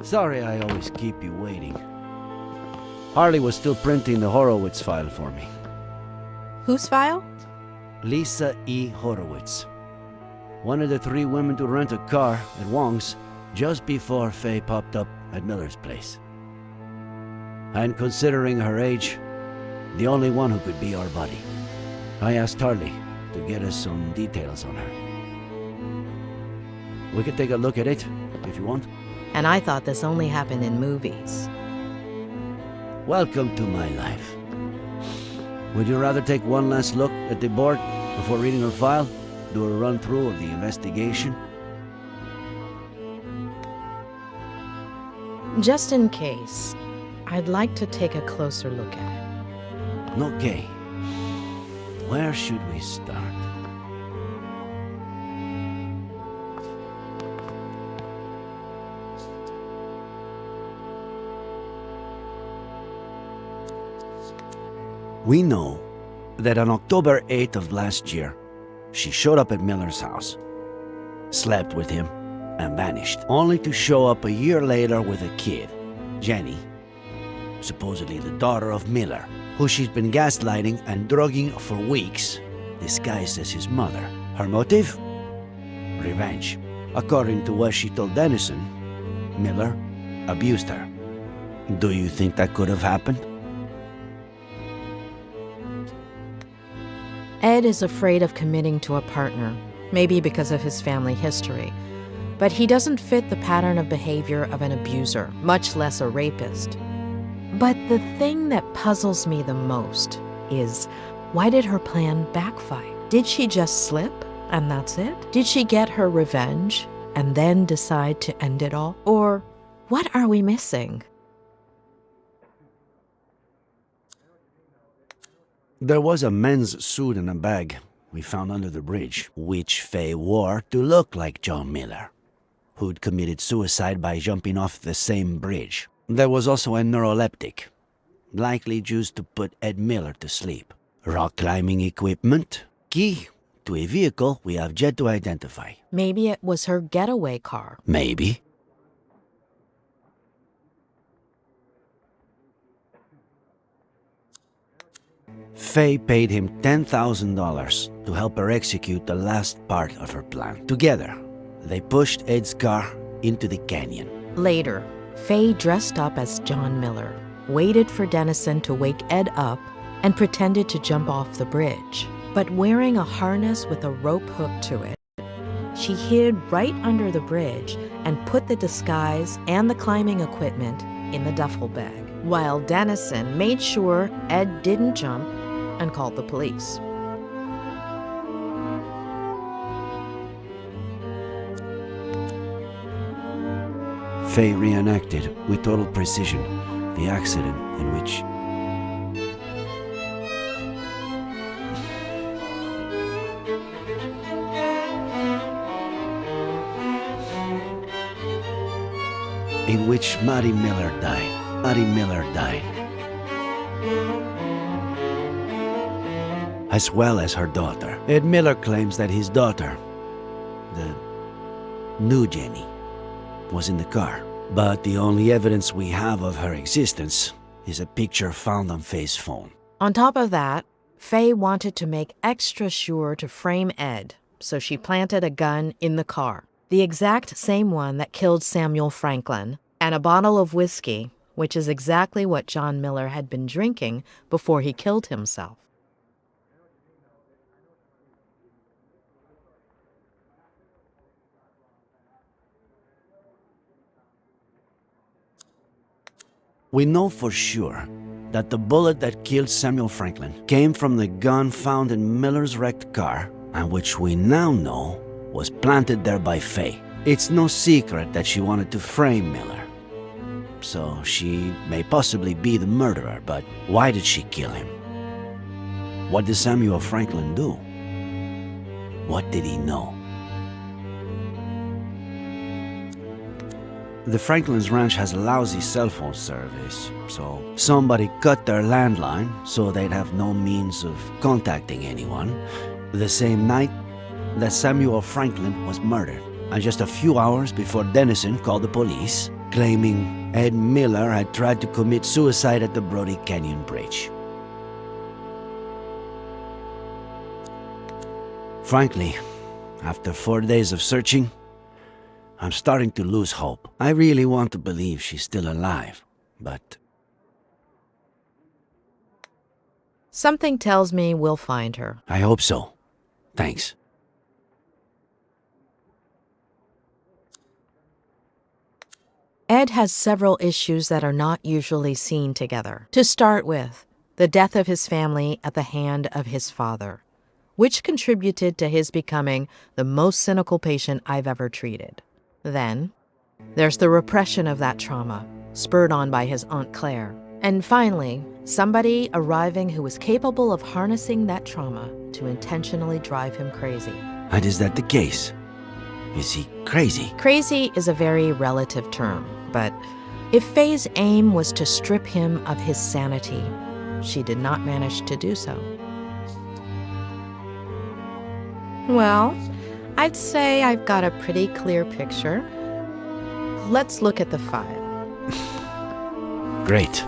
Sorry I always keep you waiting. Harley was still printing the Horowitz file for me. Whose file? Lisa E. Horowitz. One of the 3 women to rent a car at Wong's just before Faye popped up at Miller's place. And considering her age, the only one who could be our buddy. I asked Harley to get us some details on her. We could take a look at it, if you want. And I thought this only happened in movies. Welcome to my life. Would you rather take one last look at the board before reading her file? Do a run-through of the investigation? Just in case, I'd like to take a closer look at it. Okay. Where should we start? We know that on October 8th of last year, she showed up at Miller's house, slept with him, and vanished, only to show up a year later with a kid, Jenny, supposedly the daughter of Miller, who she's been gaslighting and drugging for weeks, disguised as his mother. Her motive? Revenge. According to what she told Dennison, Miller abused her. Do you think that could have happened? Ed is afraid of committing to a partner, maybe because of his family history. But he doesn't fit the pattern of behavior of an abuser, much less a rapist. But the thing that puzzles me the most is, why did her plan backfire? Did she just slip, and that's it? Did she get her revenge, and then decide to end it all? Or what are we missing? There was a men's suit and a bag we found under the bridge, which Faye wore to look like John Miller, who'd committed suicide by jumping off the same bridge. There was also a neuroleptic, likely used to put Ed Miller to sleep. Rock climbing equipment, key to a vehicle we have yet to identify. Maybe it was her getaway car. Maybe. Faye paid him $10,000 to help her execute the last part of her plan. Together, they pushed Ed's car into the canyon. Later, Faye dressed up as John Miller, waited for Dennison to wake Ed up, and pretended to jump off the bridge. But wearing a harness with a rope hook to it, she hid right under the bridge and put the disguise and the climbing equipment in the duffel bag, while Dennison made sure Ed didn't jump and called the police. Faye reenacted with total precision the accident in which Maddie Miller died. Maddie Miller died. As well as her daughter. Ed Miller claims that his daughter, the new Jenny, was in the car. But the only evidence we have of her existence is a picture found on Faye's phone. On top of that, Faye wanted to make extra sure to frame Ed, so she planted a gun in the car, the exact same one that killed Samuel Franklin, and a bottle of whiskey, which is exactly what John Miller had been drinking before he killed himself. We know for sure that the bullet that killed Samuel Franklin came from the gun found in Miller's wrecked car, and which we now know was planted there by Faye. It's no secret that she wanted to frame Miller. So she may possibly be the murderer, but why did she kill him? What did Samuel Franklin do? What did he know? The Franklin's ranch has lousy cell phone service, so somebody cut their landline so they'd have no means of contacting anyone the same night that Samuel Franklin was murdered. And just a few hours before Dennison called the police, claiming Ed Miller had tried to commit suicide at the Brody Canyon Bridge. Frankly, after 4 days of searching, I'm starting to lose hope. I really want to believe she's still alive, but... Something tells me we'll find her. I hope so. Thanks. Ed has several issues that are not usually seen together. To start with, the death of his family at the hand of his father, which contributed to his becoming the most cynical patient I've ever treated. Then, there's the repression of that trauma, spurred on by his Aunt Claire. And finally, somebody arriving who was capable of harnessing that trauma to intentionally drive him crazy. And is that the case? Is he crazy? Crazy is a very relative term, but if Faye's aim was to strip him of his sanity, she did not manage to do so. Well, I'd say I've got a pretty clear picture. Let's look at the file. Great.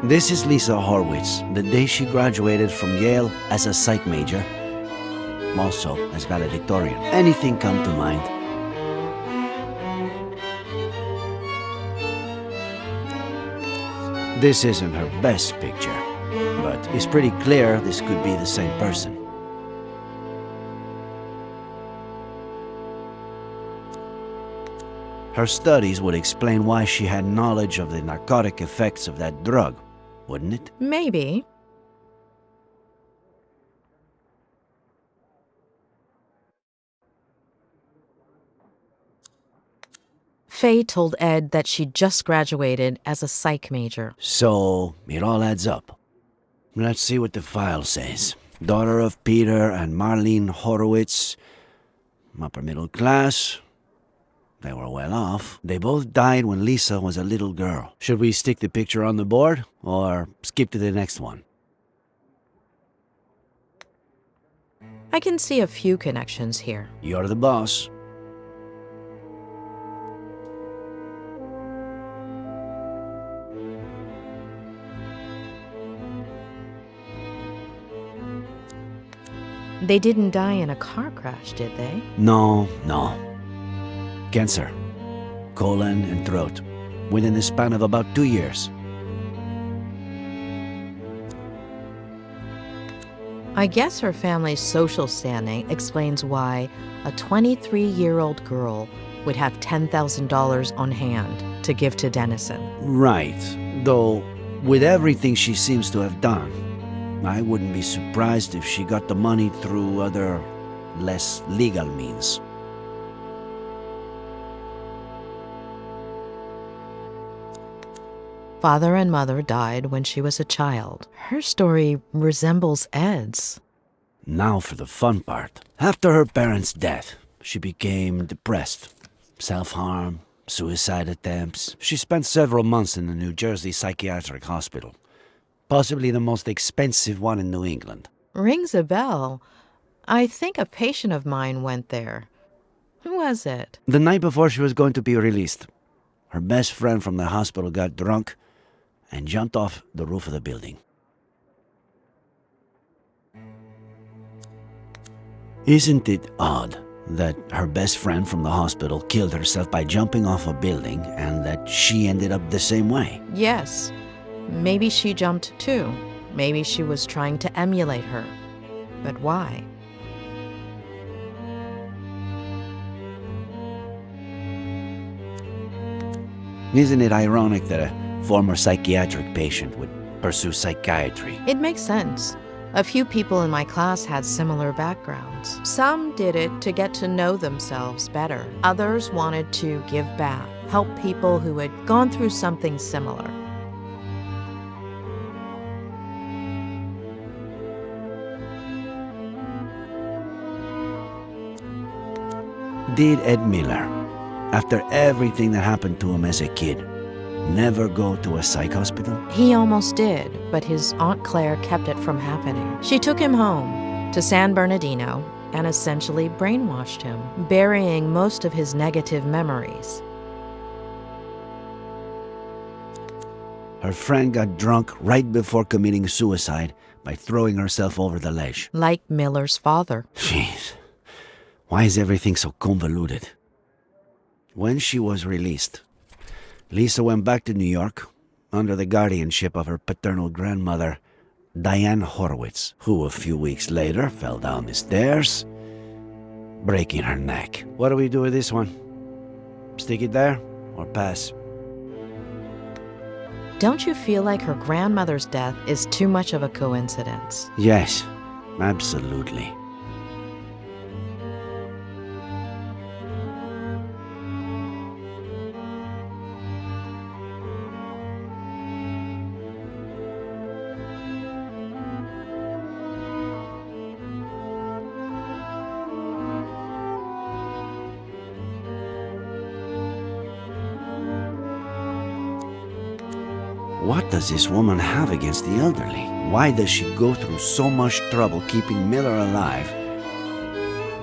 This is Lisa Horwitz, the day she graduated from Yale as a psych major, also as valedictorian. Anything come to mind? This isn't her best picture, but it's pretty clear this could be the same person. Her studies would explain why she had knowledge of the narcotic effects of that drug, wouldn't it? Maybe. Faye told Ed that she just graduated as a psych major. So, it all adds up. Let's see what the file says. Daughter of Peter and Marlene Horowitz, upper middle class. They were well off. They both died when Lisa was a little girl. Should we stick the picture on the board, or skip to the next one? I can see a few connections here. You're the boss. They didn't die in a car crash, did they? No. Cancer, colon and throat, within the span of about 2 years. I guess her family's social standing explains why a 23-year-old girl would have $10,000 on hand to give to Dennison. Right, though with everything she seems to have done, I wouldn't be surprised if she got the money through other, less legal means. Father and mother died when she was a child. Her story resembles Ed's. Now for the fun part. After her parents' death, she became depressed. Self-harm, suicide attempts. She spent several months in the New Jersey Psychiatric Hospital. Possibly the most expensive one in New England. Rings a bell. I think a patient of mine went there. Who was it? The night before she was going to be released, her best friend from the hospital got drunk and jumped off the roof of the building. Isn't it odd that her best friend from the hospital killed herself by jumping off a building and that she ended up the same way? Yes. Maybe she jumped too. Maybe she was trying to emulate her. But why? Isn't it ironic that a former psychiatric patient would pursue psychiatry? It makes sense. A few people in my class had similar backgrounds. Some did it to get to know themselves better. Others wanted to give back, help people who had gone through something similar. Did Ed Miller, after everything that happened to him as a kid, never go to a psych hospital? He almost did, but his Aunt Claire kept it from happening. She took him home, to San Bernardino and essentially brainwashed him, burying most of his negative memories. Her friend got drunk right before committing suicide by throwing herself over the ledge. Like Miller's father. Jeez, why is everything so convoluted? When she was released, Lisa went back to New York under the guardianship of her paternal grandmother, Diane Horowitz, who a few weeks later fell down the stairs, breaking her neck. What do we do with this one? Stick it there or pass? Don't you feel like her grandmother's death is too much of a coincidence? Yes, absolutely. What does this woman have against the elderly? Why does she go through so much trouble keeping Miller alive,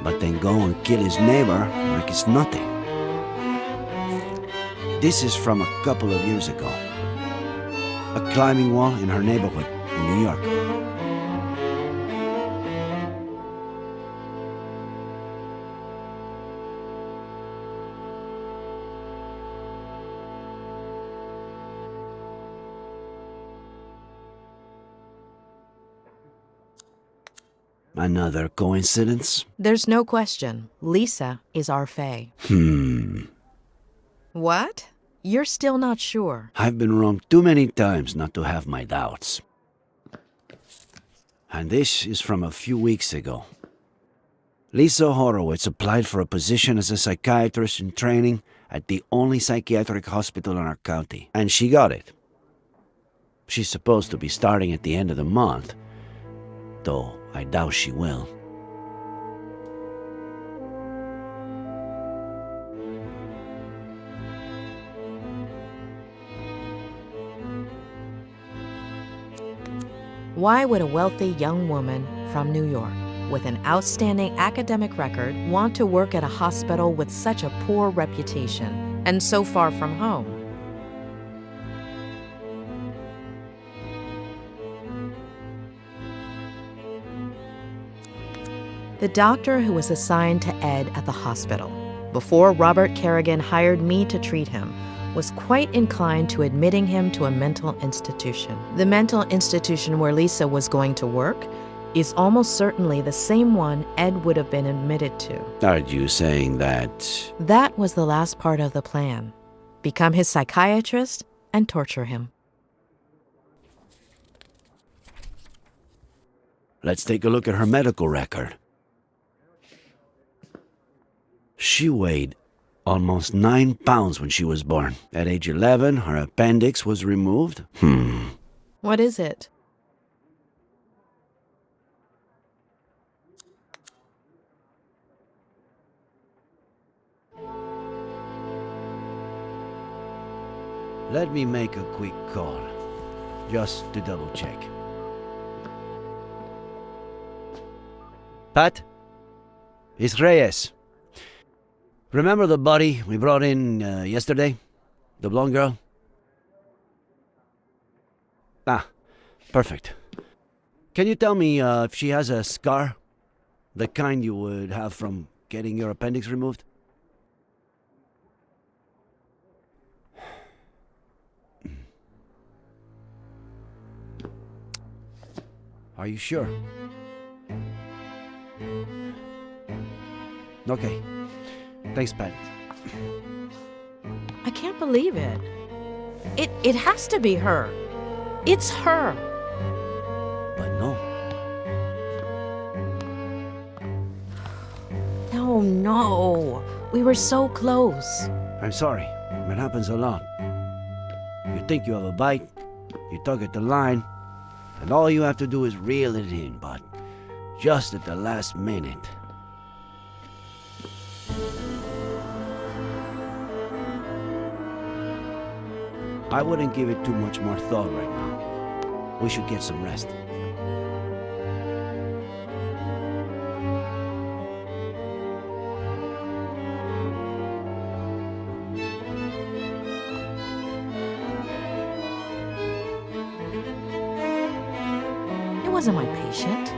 but then go and kill his neighbor like it's nothing? This is from a couple of years ago. A climbing wall in her neighborhood in New York. Another coincidence? There's no question. Lisa is our Fae. What? You're still not sure. I've been wrong too many times not to have my doubts. And this is from a few weeks ago. Lisa Horowitz applied for a position as a psychiatrist in training at the only psychiatric hospital in our county, and she got it. She's supposed to be starting at the end of the month, though I doubt she will. Why would a wealthy young woman from New York with an outstanding academic record want to work at a hospital with such a poor reputation and so far from home? The doctor who was assigned to Ed at the hospital, before Robert Kerrigan hired me to treat him, was quite inclined to admitting him to a mental institution. The mental institution where Lisa was going to work is almost certainly the same one Ed would have been admitted to. Are you saying that? That was the last part of the plan. Become his psychiatrist and torture him. Let's take a look at her medical record. She weighed almost 9 pounds when she was born. At age 11, her appendix was removed. What is it? Let me make a quick call, just to double check. Pat? It's Reyes. Remember the body we brought in yesterday? The blonde girl? Ah, perfect. Can you tell me if she has a scar? The kind you would have from getting your appendix removed? Are you sure? Okay. Thanks, Pat. I can't believe it. It has to be her. It's her. But no. No. We were so close. I'm sorry. It happens a lot. You think you have a bite, you tug at the line, and all you have to do is reel it in, but just at the last minute. I wouldn't give it too much more thought right now. We should get some rest. wasn't my patient.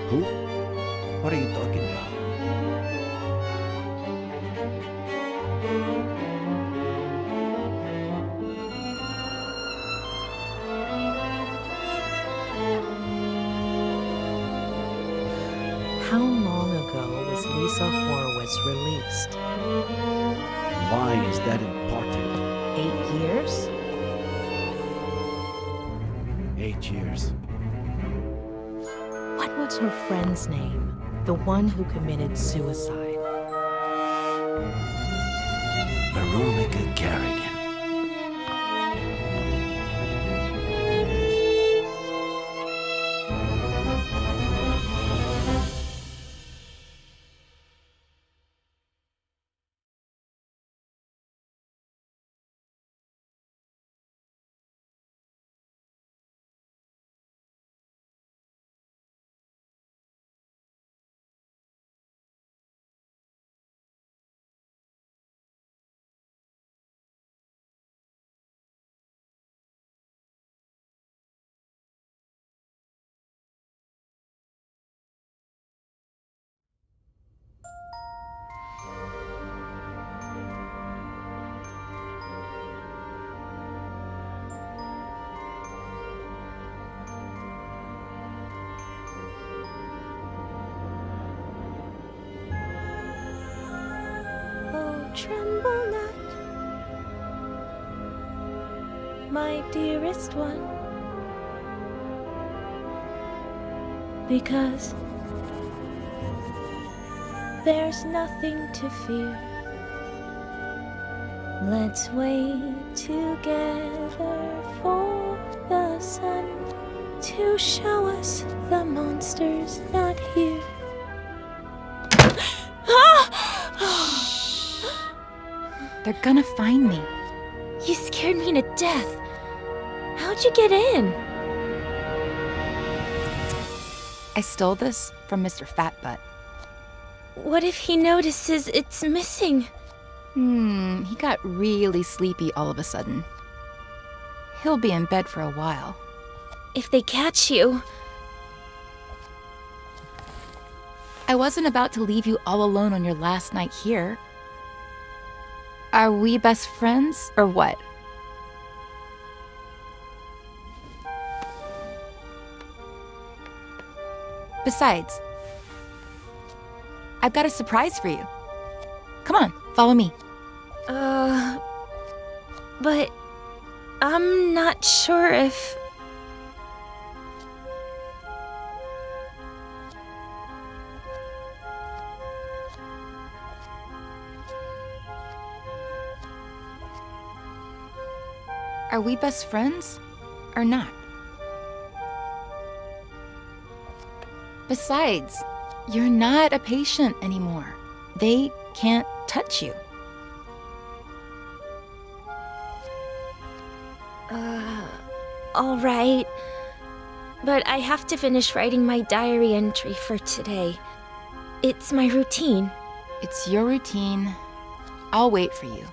Who? What are you talking about? How long ago was Lisa Horowitz released? Why is that important? 8 years? 8 years. What was her friend's name? The one who committed suicide. Veronica Carrigan. Tremble not, my dearest one, because there's nothing to fear. Let's wait together for the sun to show us the monster's not here. They're gonna find me. You scared me to death. How'd you get in? I stole this from Mr. Fatbutt. What if he notices it's missing? He got really sleepy all of a sudden. He'll be in bed for a while. If they catch you... I wasn't about to leave you all alone on your last night here. Are we best friends, or what? Besides, I've got a surprise for you. Come on, follow me. But I'm not sure if... Are we best friends, or not? Besides, you're not a patient anymore. They can't touch you. All right. But I have to finish writing my diary entry for today. It's my routine. It's your routine. I'll wait for you.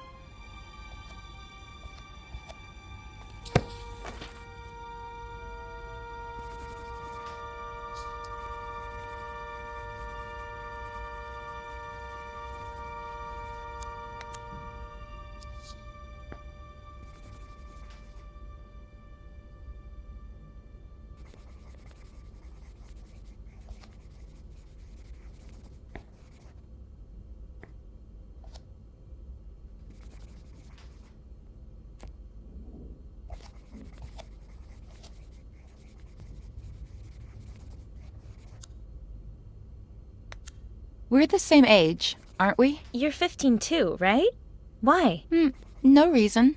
We're the same age, aren't we? You're 15 too, right? Why? No reason.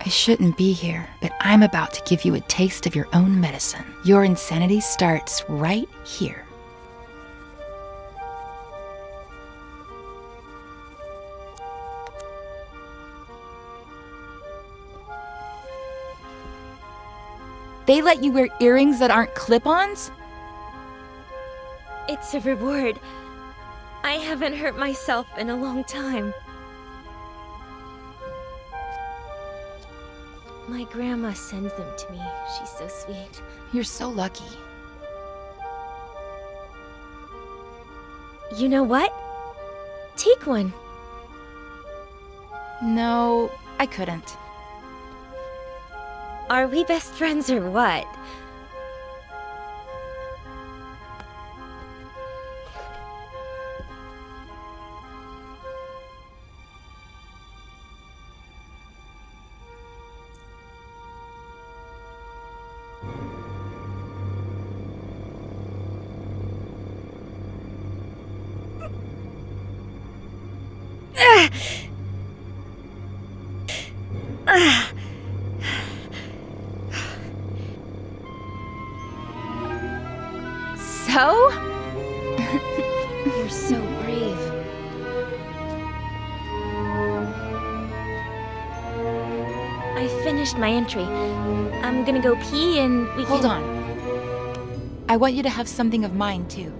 I shouldn't be here, but I'm about to give you a taste of your own medicine. Your insanity starts right here. They let you wear earrings that aren't clip-ons? It's a reward. I haven't hurt myself in a long time. My grandma sends them to me. She's so sweet. You're so lucky. You know what? Take one. No, I couldn't. Are we best friends or what? So? You're so brave. I finished my entry. I'm gonna go pee and we Hold can... on. I want you to have something of mine, too.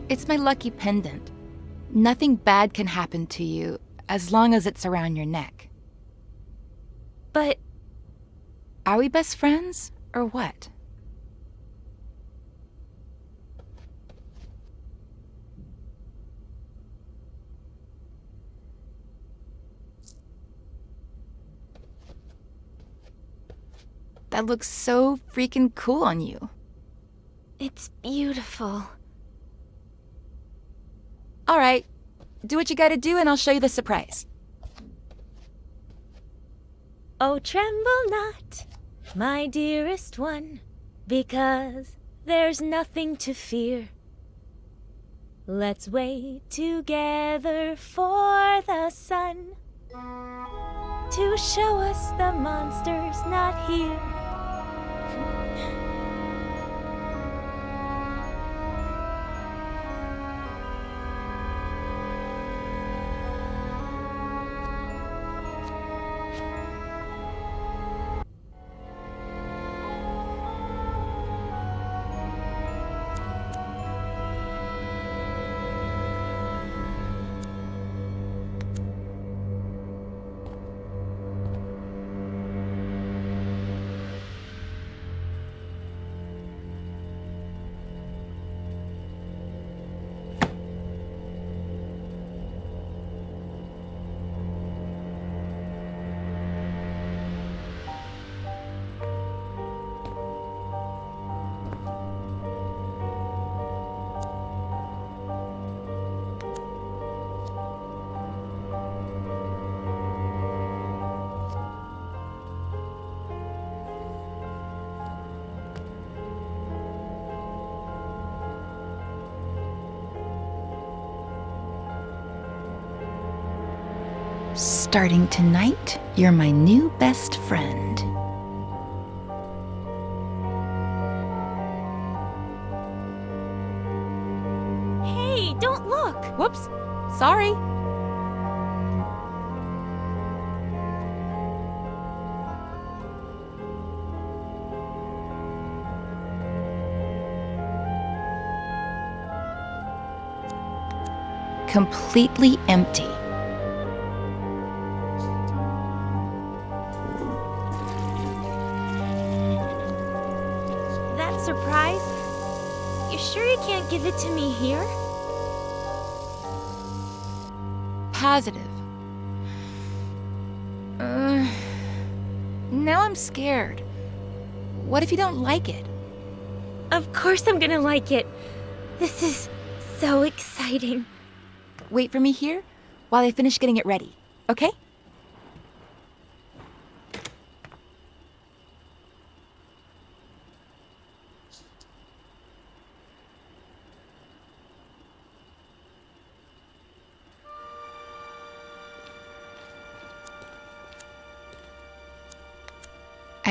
It's my lucky pendant. Nothing bad can happen to you as long as it's around your neck. But... Are we best friends, or what? That looks so freaking cool on you. it's beautiful. All right, do what you gotta do and I'll show you the surprise. Oh, tremble not, my dearest one, because there's nothing to fear. Let's wait together for the sun to show us the monster's not here. Starting tonight, you're my new best friend. Hey, don't look! Whoops, sorry. Completely empty. Surprise? You sure you can't give it to me here? Positive. Now I'm scared. What if you don't like it? Of course I'm gonna like it. This is so exciting. Wait for me here while I finish getting it ready, okay?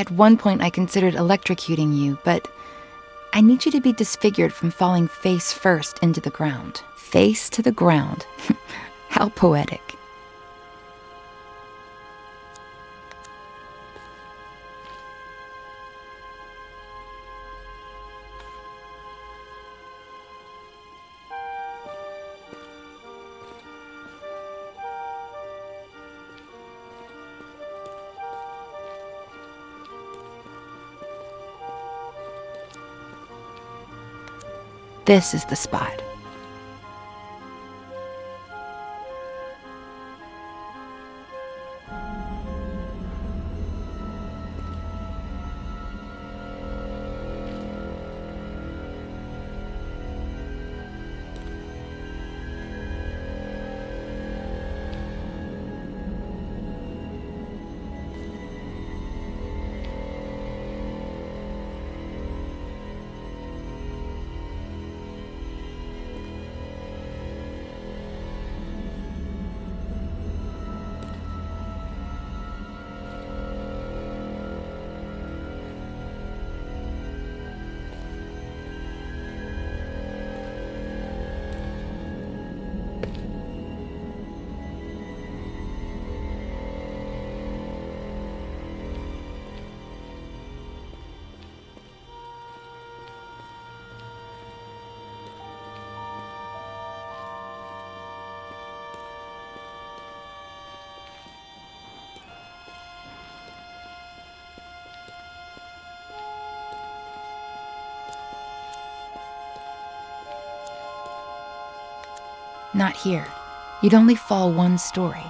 At one point I considered electrocuting you, but I need you to be disfigured from falling face first into the ground. Face to the ground. How poetic. This is the spot. Not here. You'd only fall one story.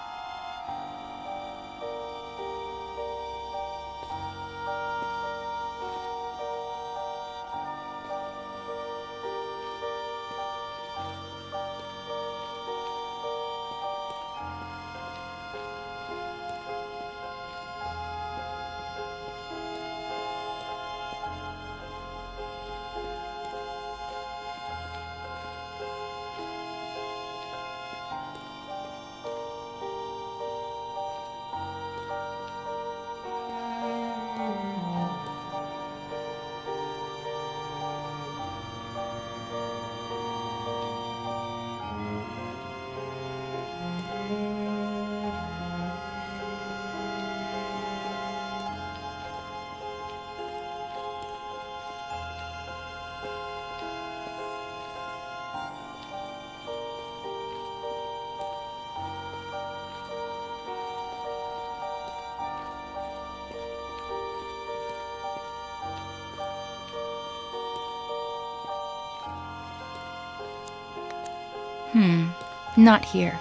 Not here.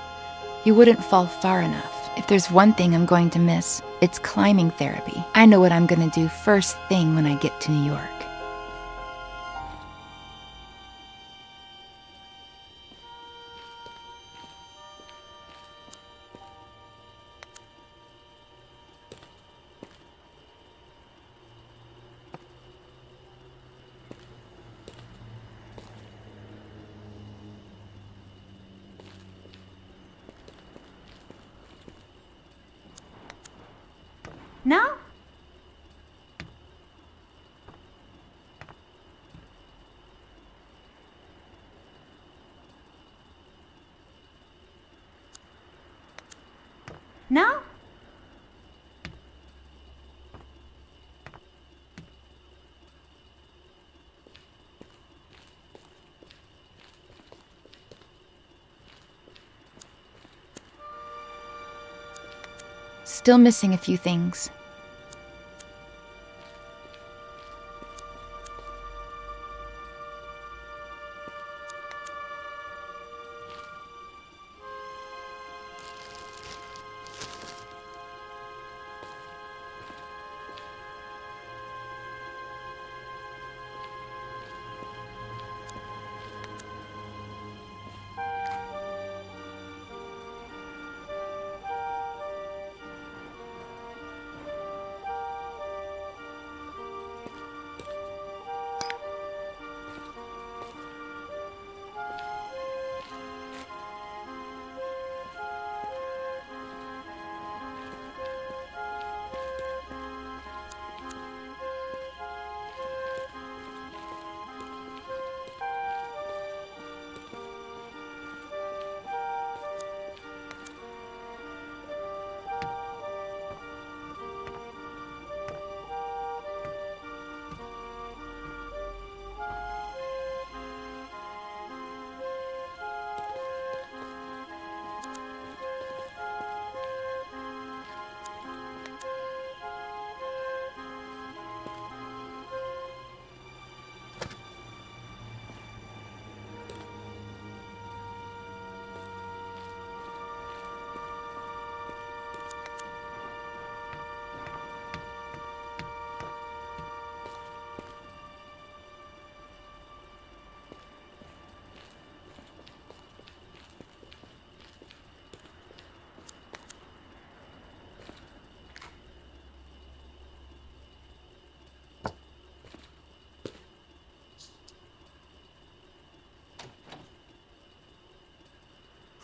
You wouldn't fall far enough. If there's one thing I'm going to miss, it's climbing therapy. I know what I'm gonna do first thing when I get to New York. Now? Now? Still missing a few things.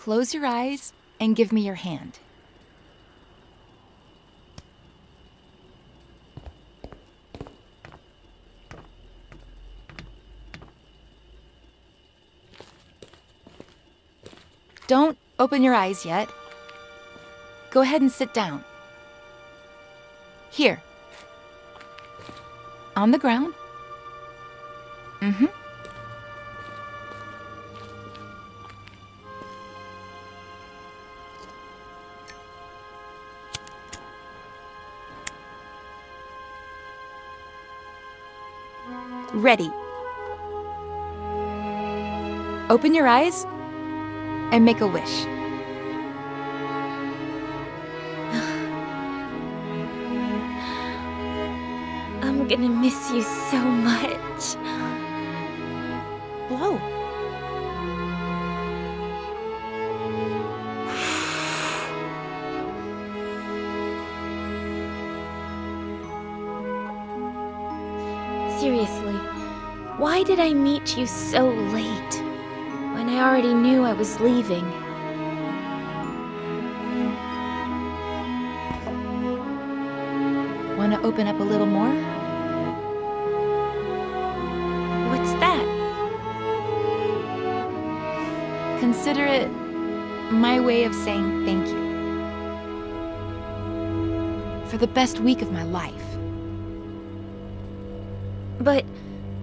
Close your eyes and give me your hand. Don't open your eyes yet. Go ahead and sit down. Here. On the ground. Mm-hmm. Ready. Open your eyes and make a wish. I'm gonna miss you so much. Blow. Seriously, why did I meet you so late when I already knew I was leaving? Want to open up a little more? What's that? Consider it my way of saying thank you. For the best week of my life. But,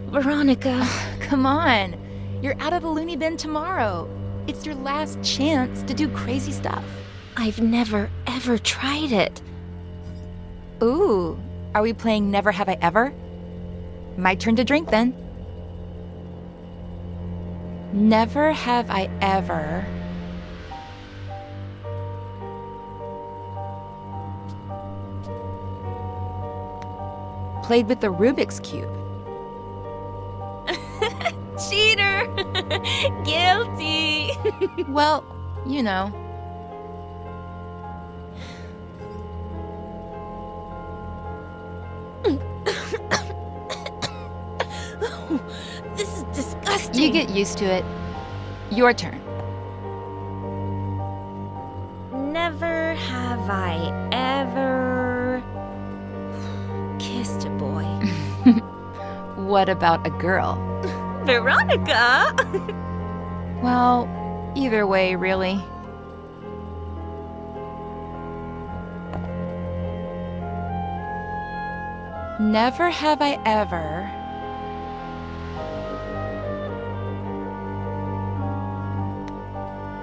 Veronica... Come on. You're out of the loony bin tomorrow. It's your last chance to do crazy stuff. I've never, ever tried it. Ooh, are we playing Never Have I Ever? My turn to drink then. Never have I ever... played with the Rubik's Cube. Cheater! Guilty! Well, you know. This is disgusting. You get used to it. Your turn. Never have I ever kissed a boy. What about a girl? Veronica! Well, either way, really. Never have I ever...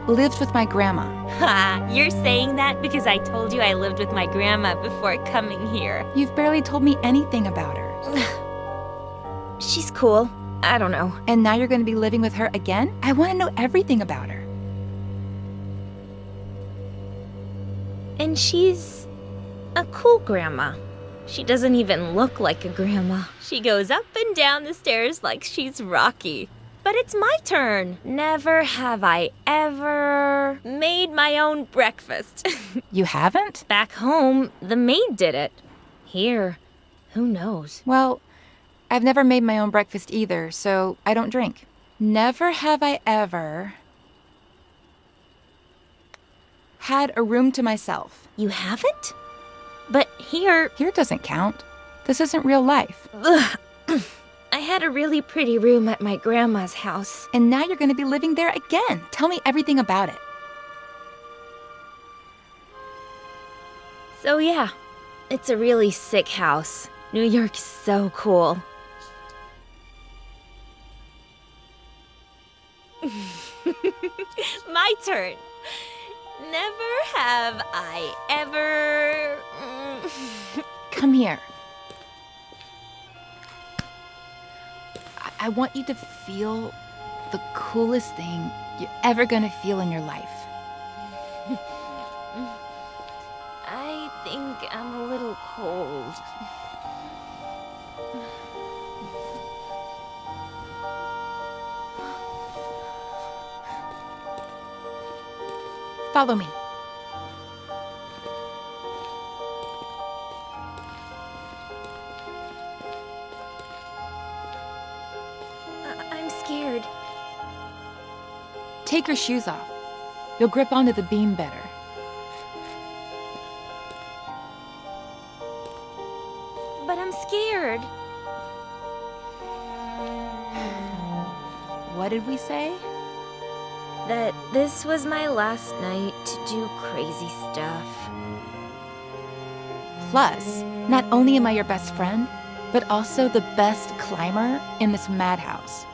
lived with my grandma. Ha! You're saying that because I told you I lived with my grandma before coming here. You've barely told me anything about her. She's cool. I don't know. And now you're going to be living with her again? I want to know everything about her. And she's a cool grandma. She doesn't even look like a grandma. She goes up and down the stairs like she's Rocky. But it's my turn. Never have I ever made my own breakfast. You haven't? Back home, the maid did it. Here, who knows? Well, I've never made my own breakfast either, so I don't drink. Never have I ever had a room to myself. You haven't? But here... Here doesn't count. This isn't real life. Ugh. I had a really pretty room at my grandma's house. And now you're going to be living there again. Tell me everything about it. So yeah, it's a really sick house. New York's so cool. My turn. Never have I ever... Come here. I want you to feel the coolest thing you're ever gonna feel in your life. I think I'm a little cold. Follow me. I'm scared. Take your shoes off. You'll grip onto the beam better. But I'm scared. What did we say? That this was my last night to do crazy stuff. Plus, not only am I your best friend, but also the best climber in this madhouse.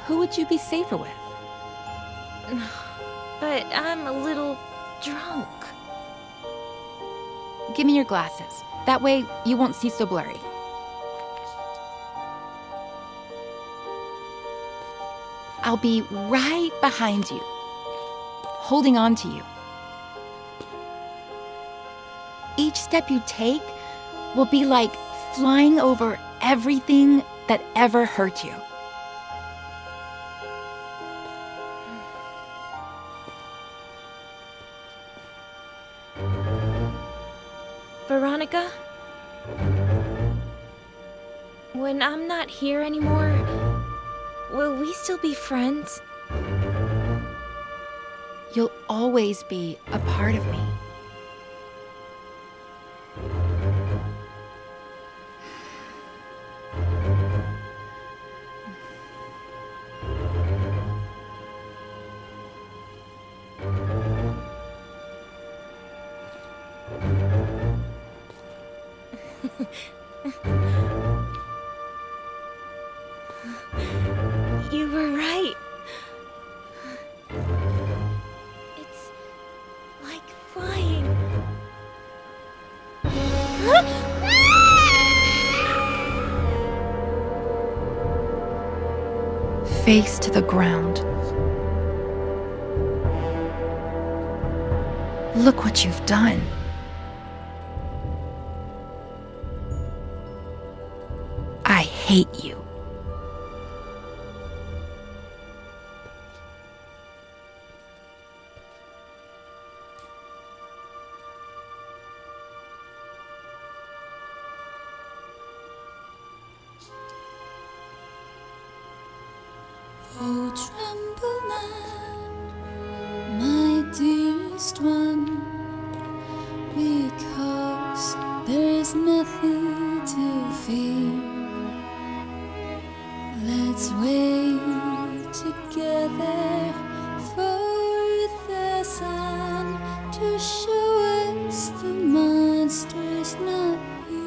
Who would you be safer with? But I'm a little drunk. Give me your glasses. That way, you won't see so blurry. I'll be right behind you, holding on to you. Each step you take will be like flying over everything that ever hurt you. Veronica? When I'm not here anymore, will we still be friends? You'll always be a part of me. You were right. It's like flying. Face to the ground. Look what you've done. I hate you. Oh, tremble not, my dearest one, because there is nothing to fear. Let's wait together for the sun to show us the monster's not here.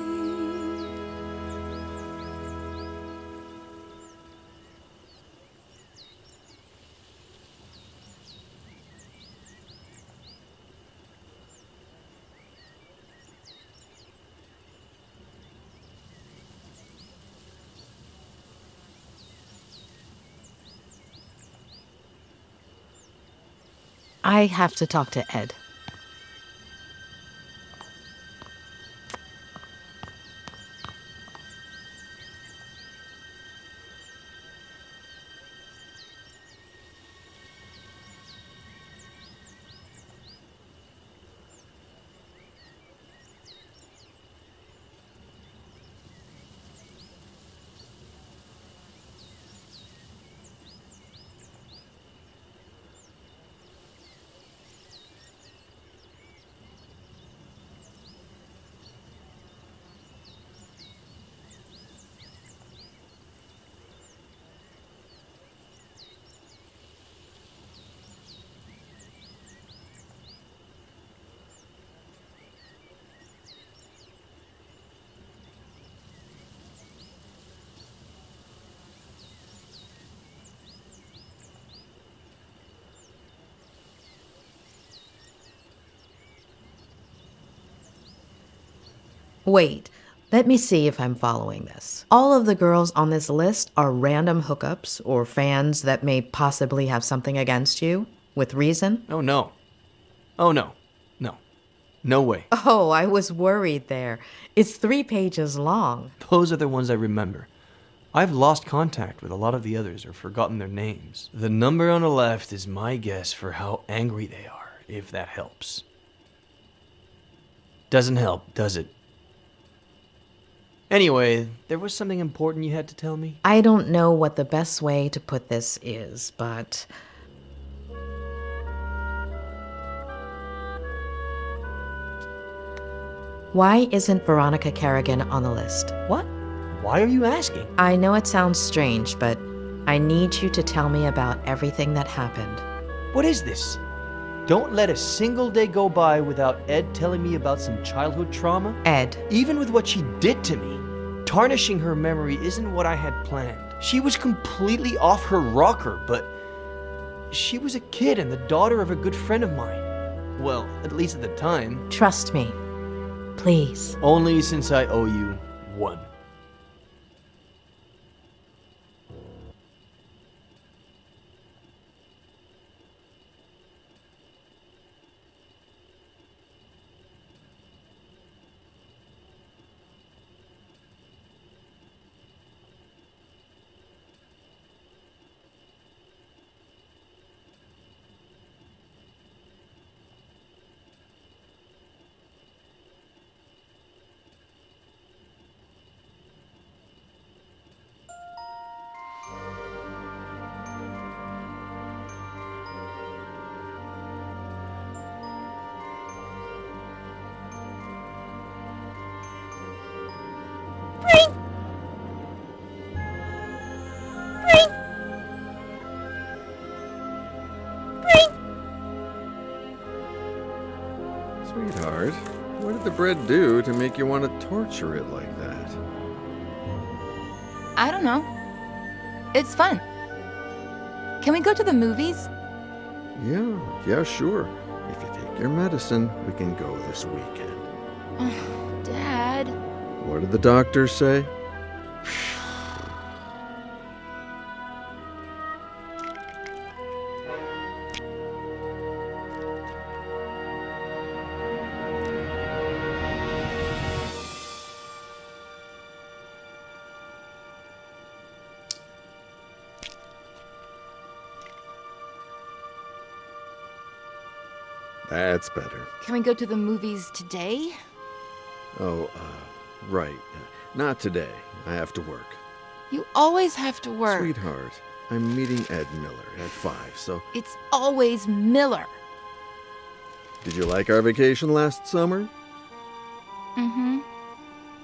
I have to talk to Ed. Wait, let me see if I'm following this. All of the girls on this list are random hookups or fans that may possibly have something against you, with reason? Oh, no. Oh, no. No. No way. Oh, I was worried there. It's 3 pages long. Those are the ones I remember. I've lost contact with a lot of the others or forgotten their names. The number on the left is my guess for how angry they are, if that helps. Doesn't help, does it? Anyway, there was something important you had to tell me? I don't know what the best way to put this is, but Why isn't Veronica Kerrigan on the list? What? Why are you asking? I know it sounds strange, but I need you to tell me about everything that happened. What is this? Don't let a single day go by without Ed telling me about some childhood trauma. Ed. Even with what she did to me, tarnishing her memory isn't what I had planned. She was completely off her rocker, but she was a kid and the daughter of a good friend of mine. Well, at least at the time. Trust me. Please. Only since I owe you one. Sweetheart, what did the bread do to make you want to torture it like that? I don't know. It's fun. Can we go to the movies? Yeah, sure. If you take your medicine, we can go this weekend. Dad. What did the doctor say? That's better. Can we go to the movies today? Oh, right. Not today. I have to work. You always have to work. Sweetheart, I'm meeting Ed Miller at 5, so... It's always Miller. Did you like our vacation last summer? Mm-hmm.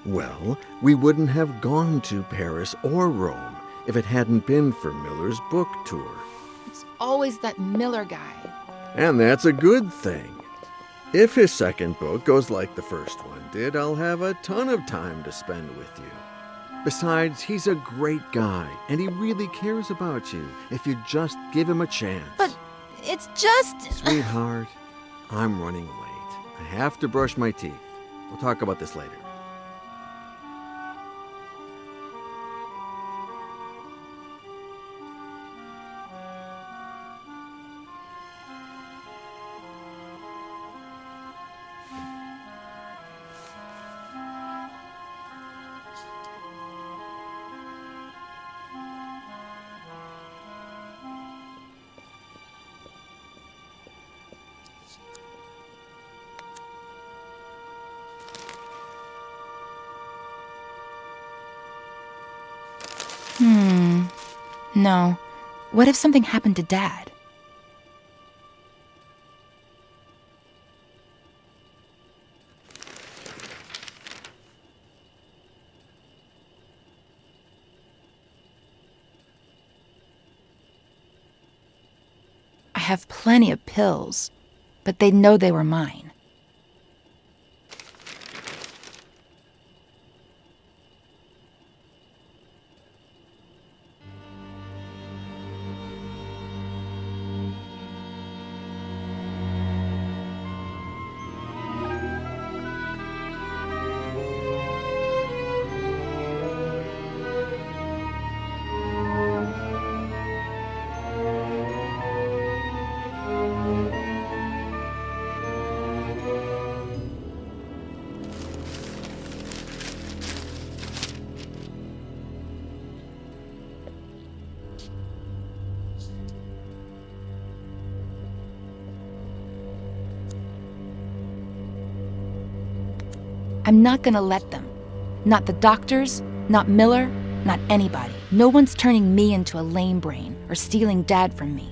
Well, we wouldn't have gone to Paris or Rome if it hadn't been for Miller's book tour. It's always that Miller guy. And that's a good thing. If his second book goes like the first one did, I'll have a ton of time to spend with you. Besides, he's a great guy, and he really cares about you if you just give him a chance. But it's just... Sweetheart, I'm running late. I have to brush my teeth. We'll talk about this later. No. What if something happened to Dad? I have plenty of pills, but they'd know they were mine. I'm not gonna let them. Not the doctors, not Miller, not anybody. No one's turning me into a lame brain or stealing Dad from me.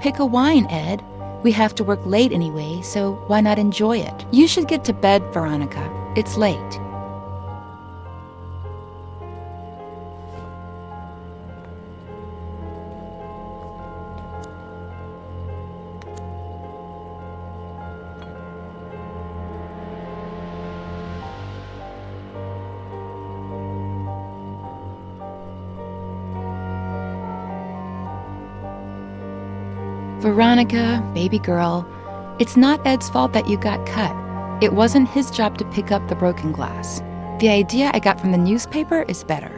Pick a wine, Ed. We have to work late anyway, so why not enjoy it? You should get to bed, Veronica. It's late. Veronica, baby girl, it's not Ed's fault that you got cut. It wasn't his job to pick up the broken glass. The idea I got from the newspaper is better.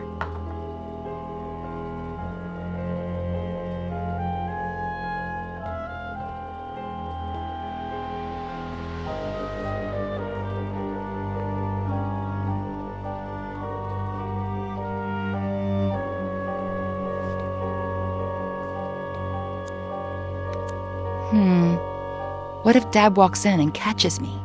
What if Dad walks in and catches me?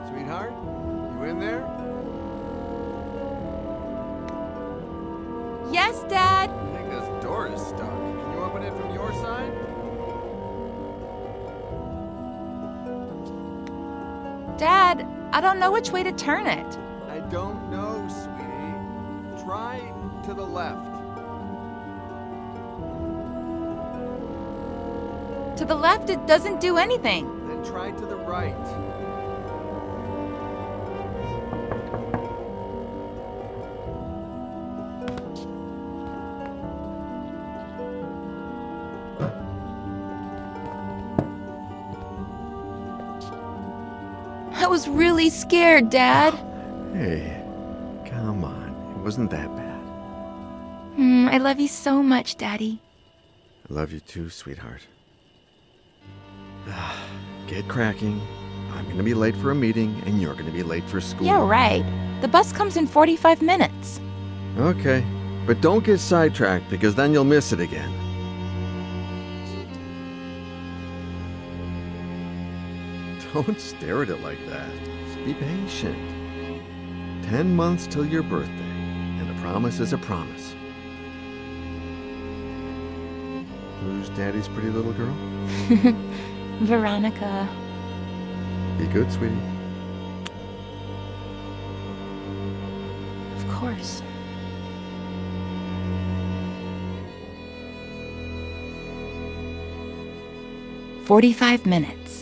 Sweetheart? You in there? Yes, Dad. I think this door is stuck. Can you open it from your side? Dad, I don't know which way to turn it. I don't know, sweetie. Try to the left. To the left, it doesn't do anything. Then try to the right. I was really scared, Dad. Hey, come on. It wasn't that bad. I love you so much, Daddy. I love you too, sweetheart. Get cracking. I'm gonna be late for a meeting, and you're gonna be late for school. Yeah, right. The bus comes in 45 minutes. Okay, but don't get sidetracked, because then you'll miss it again. Don't stare at it like that. Just be patient. 10 months till your birthday, and a promise is a promise. Who's Daddy's pretty little girl? Veronica. Be good, sweetie. Of course. "45 minutes.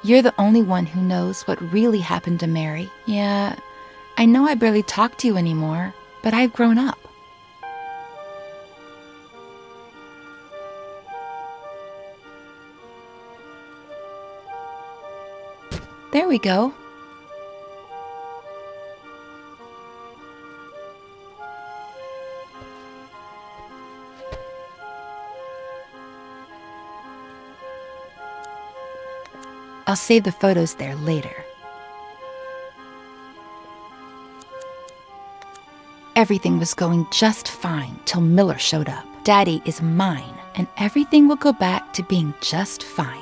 You're the only one who knows what really happened to Mary. Yeah, I know I barely talk to you anymore, but I've grown up. we go. I'll save the photos there later. Everything was going just fine till Miller showed up. Daddy is mine, and everything will go back to being just fine.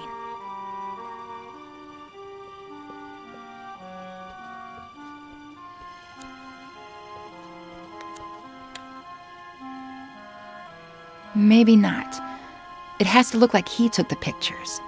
Maybe not. It has to look like he took the pictures.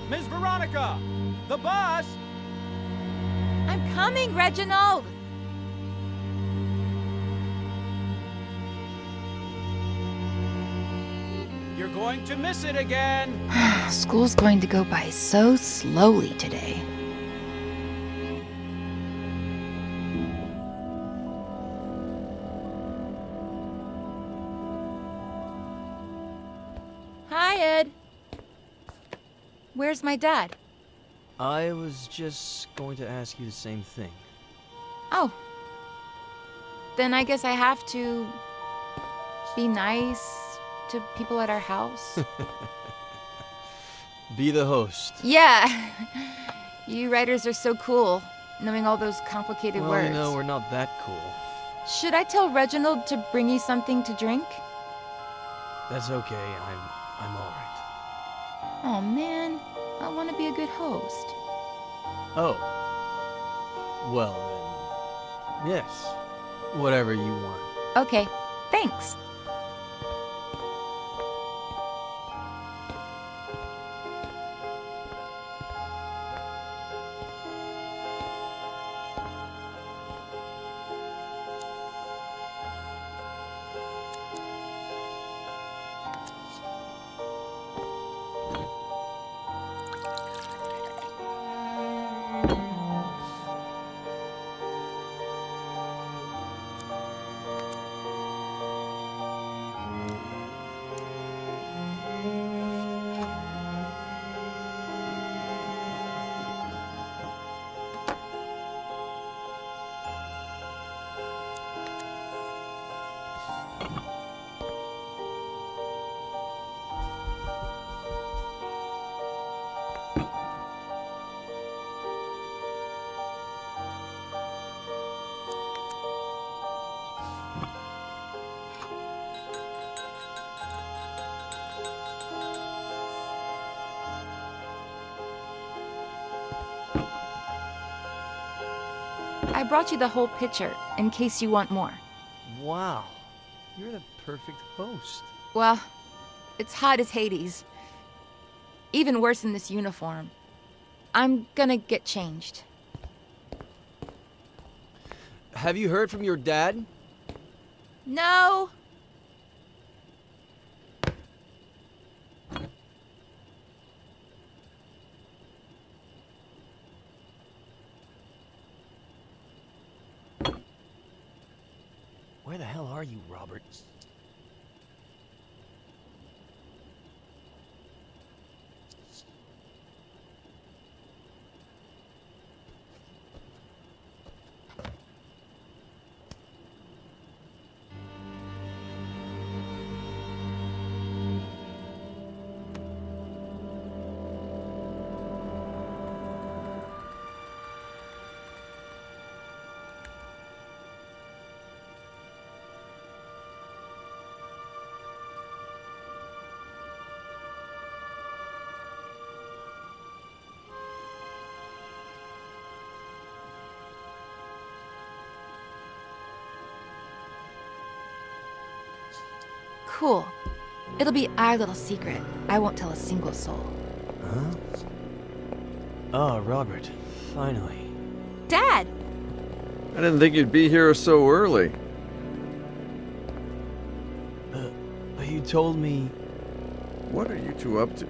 Miss Veronica! The bus! I'm coming, Reginald! You're going to miss it again! School's going to go by so slowly today. Hi, Ed. Where's my dad? I was just going to ask you the same thing. Oh. Then I guess I have to be nice to people at our house. Be the host. Yeah. You writers are so cool, knowing all those complicated Well, words. you know, we're not that cool. Should I tell Reginald to bring you something to drink? That's okay. I'm all right. Oh man, I want to be a good host. Oh. Well, then. Yes. Whatever you want. Okay, thanks. I brought you the whole picture, in case you want more. Wow. You're the perfect host. Well, it's hot as Hades. Even worse in this uniform. I'm gonna get changed. Have you heard from your dad? No! Where the hell are you, Robert? Cool. It'll be our little secret. I won't tell a single soul. Huh? Oh, Robert. Finally. Dad! I didn't think you'd be here so early. But you told me... What are you two up to?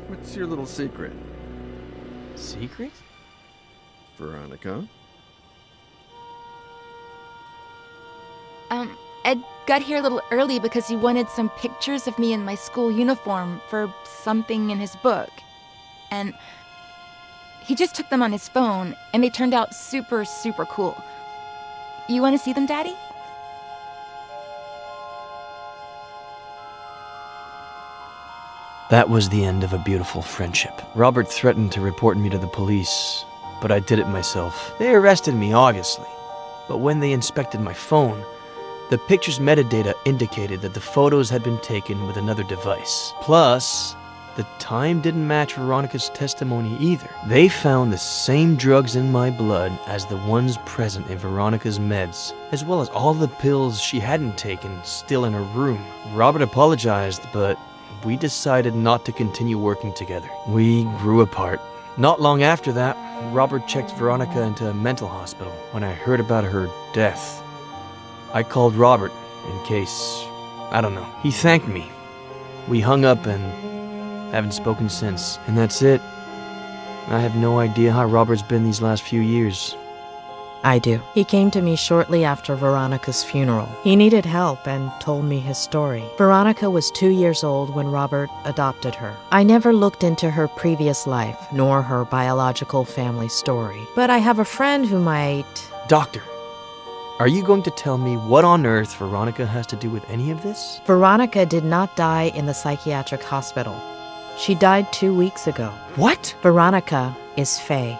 What's your little secret? Secret? Veronica? Ed got here a little early because he wanted some pictures of me in my school uniform for something in his book. And he just took them on his phone, and they turned out super, super cool. You want to see them, Daddy? That was the end of a beautiful friendship. Robert threatened to report me to the police, but I did it myself. They arrested me, obviously. But when they inspected my phone, the picture's metadata indicated that the photos had been taken with another device. Plus, the time didn't match Veronica's testimony either. They found the same drugs in my blood as the ones present in Veronica's meds, as well as all the pills she hadn't taken still in her room. Robert apologized, but we decided not to continue working together. We grew apart. Not long after that, Robert checked Veronica into a mental hospital when I heard about her death. I called Robert in case, I don't know. He thanked me. We hung up and haven't spoken since. And that's it. I have no idea how Robert's been these last few years. I do. He came to me shortly after Veronica's funeral. He needed help and told me his story. Veronica was 2 years old when Robert adopted her. I never looked into her previous life, nor her biological family story. But I have a friend who might... Doctor, are you going to tell me what on earth Veronica has to do with any of this? Veronica did not die in the psychiatric hospital. She died 2 weeks ago. What? Veronica is Faye.